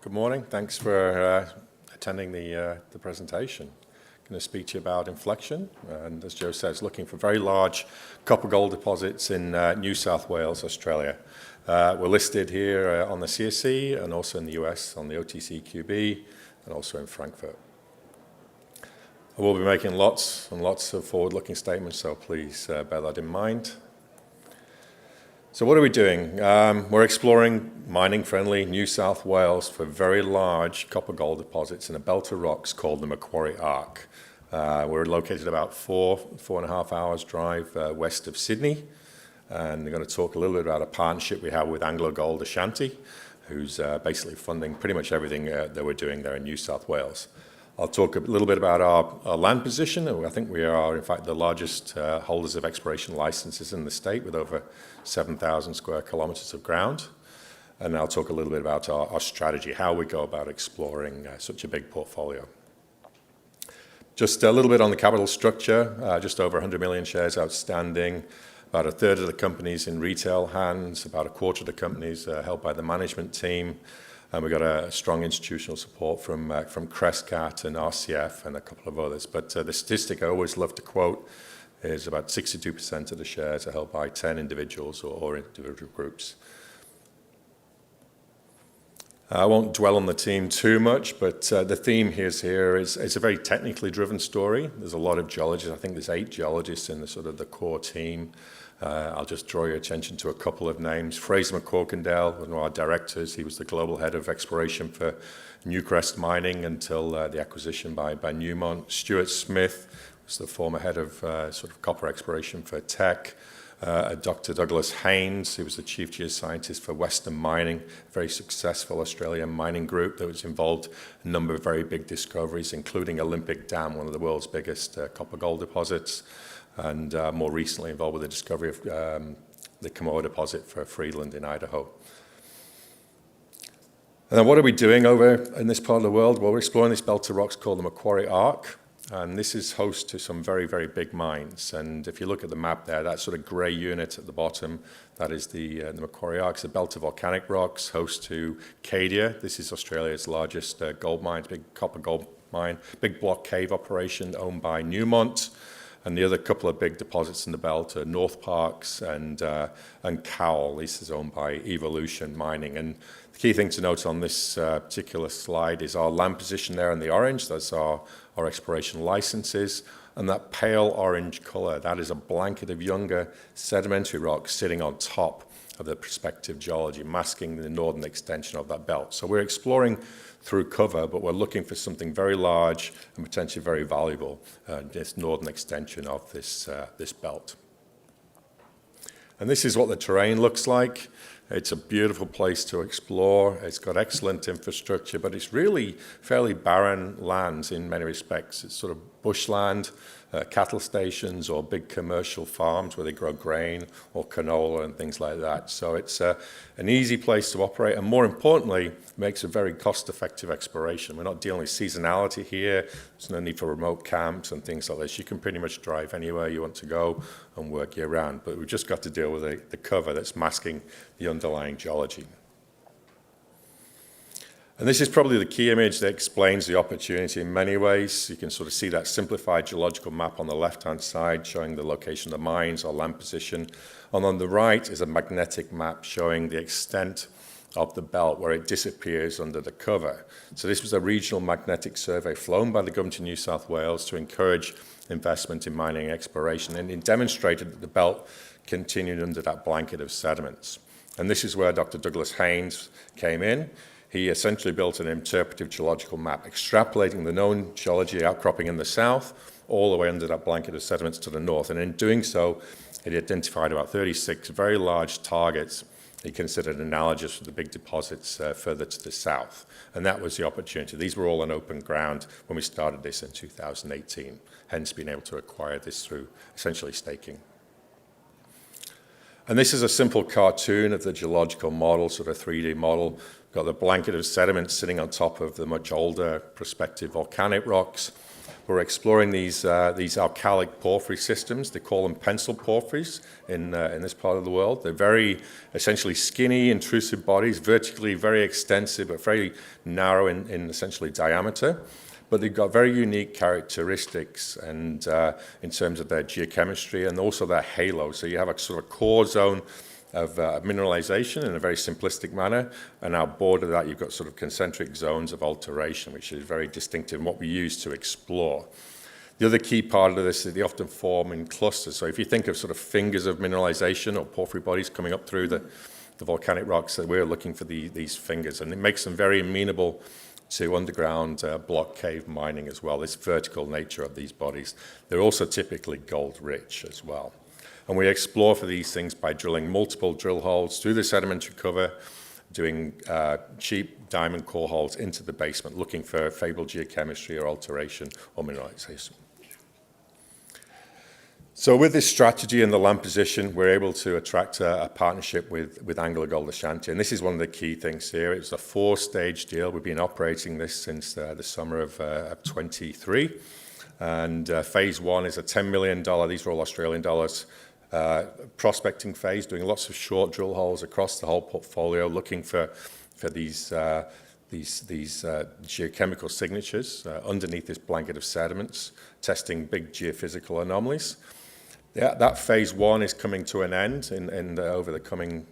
Good morning. Thanks for attending the presentation. I'm going to speak to you about Inflection, and as Joe says, looking for very large copper-gold deposits in New South Wales, Australia. We're listed here on the CSE and also in the US on the OTCQB and also in Frankfurt. I will be making lots and lots of forward-looking statements, so please bear that in mind. So what are we doing? We're exploring mining-friendly New South Wales for very large copper-gold deposits in a belt of rocks called the Macquarie Arc. We're located about 4.5 hours drive west of Sydney, and we're going to talk a little bit about a partnership we have with AngloGold Ashanti, who's basically funding pretty much everything that we're doing there in New South Wales. I'll talk a little bit about our land position. I think we are, in fact, the largest holders of exploration licenses in the state with over 7,000 square kilometres of ground. And I'll talk a little bit about our strategy, how we go about exploring such a big portfolio. Just a little bit on the capital structure, just over 100 million shares outstanding, about a third of the companies in retail hands, about a quarter of the companies held by the management team. And we've got a strong institutional support from Crescat and RCF and a couple of others. But the statistic I always love to quote is about 62% of the shares are held by 10 individuals or individual groups. I won't dwell on the team too much, but the theme is a very technically driven story. There's a lot of geologists. I think there's 8 geologists in the core team. I'll just draw your attention to a couple of names. Fraser McCorkindale, one of our directors, he was the global head of exploration for Newcrest Mining until the acquisition by Newmont. Stuart Smith was the former head of copper exploration for Teck. Dr. Douglas Haynes, who was the chief geoscientist for Western Mining, a very successful Australian mining group that was involved in a number of very big discoveries, including Olympic Dam, one of the world's biggest copper-gold deposits, and more recently involved with the discovery of the Kamoa deposit for Friedland in Idaho. And then what are we doing over in this part of the world? Well, we're exploring this belt of rocks called the Macquarie Arc, and this is host to some very, very big mines. And if you look at the map there, that sort of grey unit at the bottom, that is the Macquarie Arc. It's a belt of volcanic rocks, host to Cadia. This is Australia's largest gold mine, big copper gold mine, big block cave operation owned by Newmont. And the other couple of big deposits in the belt are North Parks and Cowell. This is owned by Evolution Mining. And the key thing to note on this particular slide is our land position there in the orange. That's our exploration licenses. And that pale orange colour, that is a blanket of younger sedimentary rocks sitting on top of the prospective geology, masking the northern extension of that belt. So we're exploring through cover, but we're looking for something very large and potentially very valuable, this northern extension of this belt. And this is what the terrain looks like. It's a beautiful place to explore. It's got excellent infrastructure, but it's really fairly barren lands in many respects. It's sort of bushland, cattle stations or big commercial farms where they grow grain or canola and things like that. So it's an easy place to operate, and more importantly, makes a very cost-effective exploration. We're not dealing with seasonality here. There's no need for remote camps and things like this. You can pretty much drive anywhere you want to go and work year-round, but we've just got to deal with the cover that's masking the underlying geology. And this is probably the key image that explains the opportunity in many ways. You can sort of see that simplified geological map on the left-hand side showing the location of the mines or land position. And on the right is a magnetic map showing the extent of the belt where it disappears under the cover. So this was a regional magnetic survey flown by the government of New South Wales to encourage investment in mining exploration, and it demonstrated that the belt continued under that blanket of sediments. And this is where Dr. Douglas Haynes came in. He essentially built an interpretive geological map, extrapolating the known geology outcropping in the south all the way under that blanket of sediments to the north. And in doing so, he identified about 36 very large targets he considered analogous to the big deposits further to the south. And that was the opportunity. These were all on open ground when we started this in 2018, hence being able to acquire this through essentially staking. And this is a simple cartoon of the geological model, sort of 3D model. We've got the blanket of sediment sitting on top of the much older prospective volcanic rocks. We're exploring these alkalic porphyry systems. They call them pencil porphyries in this part of the world. They're very essentially skinny, intrusive bodies, vertically very extensive, but very narrow in essentially diameter. But they've got very unique characteristics and in terms of their geochemistry and also their halo. So you have a sort of core zone of mineralization in a very simplistic manner, and out border that you've got sort of concentric zones of alteration, which is very distinctive and what we use to explore. The other key part of this is they often form in clusters. So if you think of sort of fingers of mineralization or porphyry bodies coming up through the volcanic rocks, that we're looking for these fingers, and it makes them very amenable to underground block cave mining as well, this vertical nature of these bodies. They're also typically gold rich as well. And we explore for these things by drilling multiple drill holes through the sedimentary cover, doing cheap diamond core holes into the basement, looking for favorable geochemistry or alteration or mineralization. So with this strategy and the land position, we're able to attract a partnership with AngloGold Ashanti. And this is one of the key things here. It's a 4-stage deal. We've been operating this since the summer of 23. And phase 1 is a $10 million, these are all Australian dollars, prospecting phase, doing lots of short drill holes across the whole portfolio, looking for these geochemical signatures underneath this blanket of sediments, testing big geophysical anomalies. Yeah, that phase 1 is coming to an end over the coming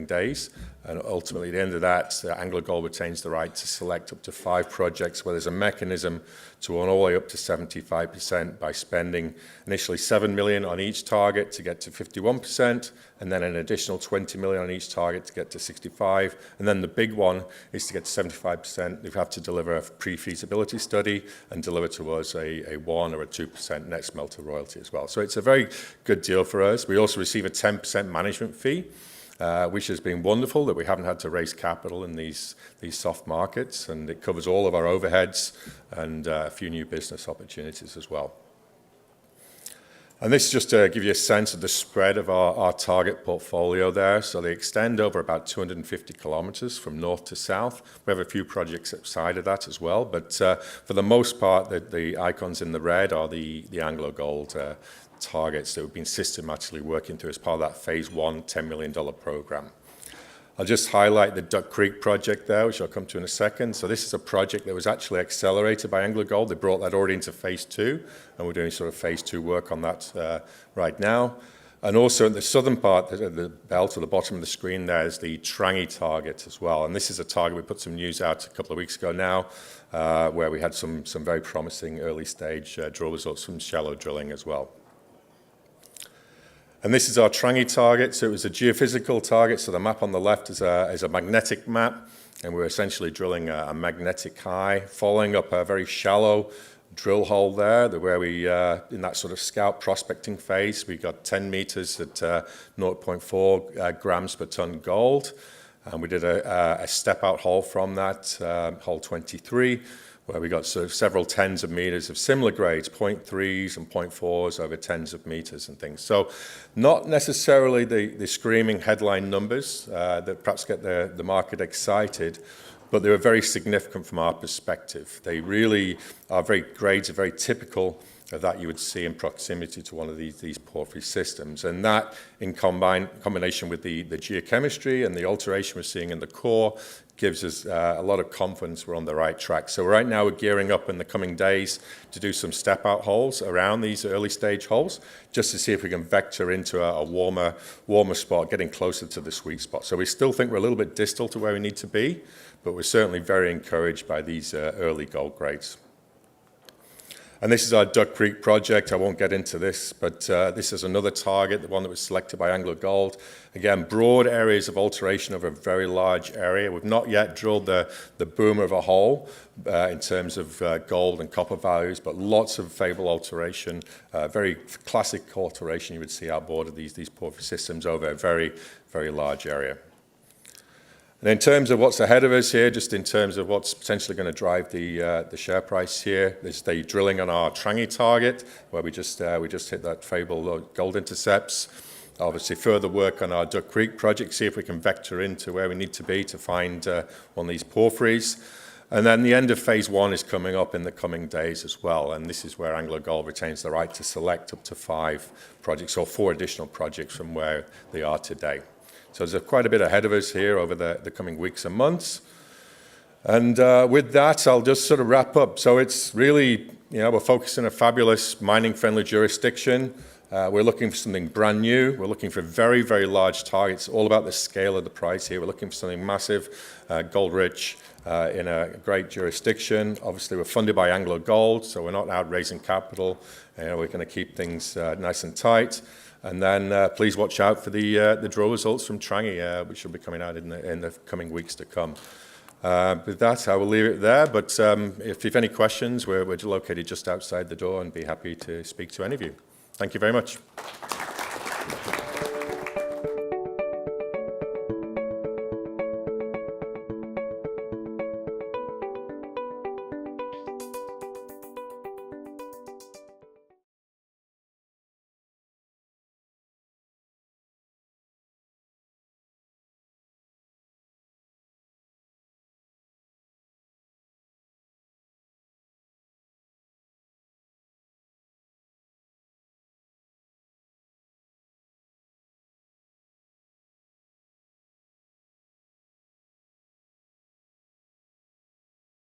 days, and ultimately at the end of that, AngloGold retains the right to select up to 5 projects where there's a mechanism to earn all the way up to 75% by spending initially $7 million on each target to get to 51%, and then an additional $20 million on each target to get to 65%. And then the big one is to get to 75%. They have to deliver a pre-feasibility study and deliver to us a 1 or a 2% net smelter royalty as well. So it's a very good deal for us. We also receive a 10% management fee, which has been wonderful that we haven't had to raise capital in these soft markets, and it covers all of our overheads and a few new business opportunities as well. And this is just to give you a sense of the spread of our target portfolio there. So they extend over about 250 kilometers from north to south. We have a few projects outside of that as well, but for the most part, the icons in the red are the AngloGold targets that we've been systematically working through as part of that phase 1 $10 million program. I'll just highlight the Duck Creek project there, which I'll come to in a second. So this is a project that was actually accelerated by AngloGold. They brought that already into phase 2, and we're doing sort of phase 2 work on that right now. And also in the southern part, the belt at the bottom of the screen there is the Trangie target as well. And this is a target, we put some news out a couple of weeks ago now, where we had some very promising early stage drill results from shallow drilling as well. And this is our Trangie target. So it was a geophysical target. So the map on the left is a magnetic map, and we're essentially drilling a magnetic high, following up a very shallow drill hole there, where we, in that sort of scout prospecting phase, we got 10 meters at 0.4 grams per ton gold. And we did a step out hole from that, hole 23, where we got sort of several tens of meters of similar grades, 0.3s and 0.4s over tens of meters and things. So not necessarily the screaming headline numbers that perhaps get the market excited, but they were very significant from our perspective. They really are grades are very typical of that you would see in proximity to one of these porphyry systems. And that, in combination with the geochemistry and the alteration we're seeing in the core, gives us a lot of confidence we're on the right track. So right now we're gearing up in the coming days to do some step-out holes around these early stage holes, just to see if we can vector into a warmer spot, getting closer to the sweet spot. So we still think we're a little bit distal to where we need to be, but we're certainly very encouraged by these early gold grades. And this is our Duck Creek project. I won't get into this, but this is another target, the one that was selected by AngloGold. Again, broad areas of alteration over a very large area. We've not yet drilled the boomer of a hole in terms of gold and copper values, but lots of favorable alteration, very classic alteration you would see outboard of these porphyry systems over a very, very large area. And in terms of what's ahead of us here, just in terms of what's potentially going to drive the share price here, there's the drilling on our Trangie target, where we just hit that favorable gold intercepts. Obviously, further work on our Duck Creek project, see if we can vector into where we need to be to find one of these porphyries. And then the end of phase 1 is coming up in the coming days as well, and this is where AngloGold retains the right to select up to 5 projects or 4 additional projects from where they are today. So there's quite a bit ahead of us here over the coming weeks and months. And with that, I'll just sort of wrap up. So it's really, we're focusing on a fabulous mining-friendly jurisdiction. We're looking for something brand new. We're looking for very, very large targets. All about the scale of the prize here. We're looking for something massive, gold-rich, in a great jurisdiction. Obviously, we're funded by AngloGold, so we're not out raising capital. We're going to keep things nice and tight. And then please watch out for the drill results from Trangie, which will be coming out in the coming weeks to come. With that, I will leave it there. But if you have any questions, we're located just outside the door and be happy to speak to any of you. Thank you very much.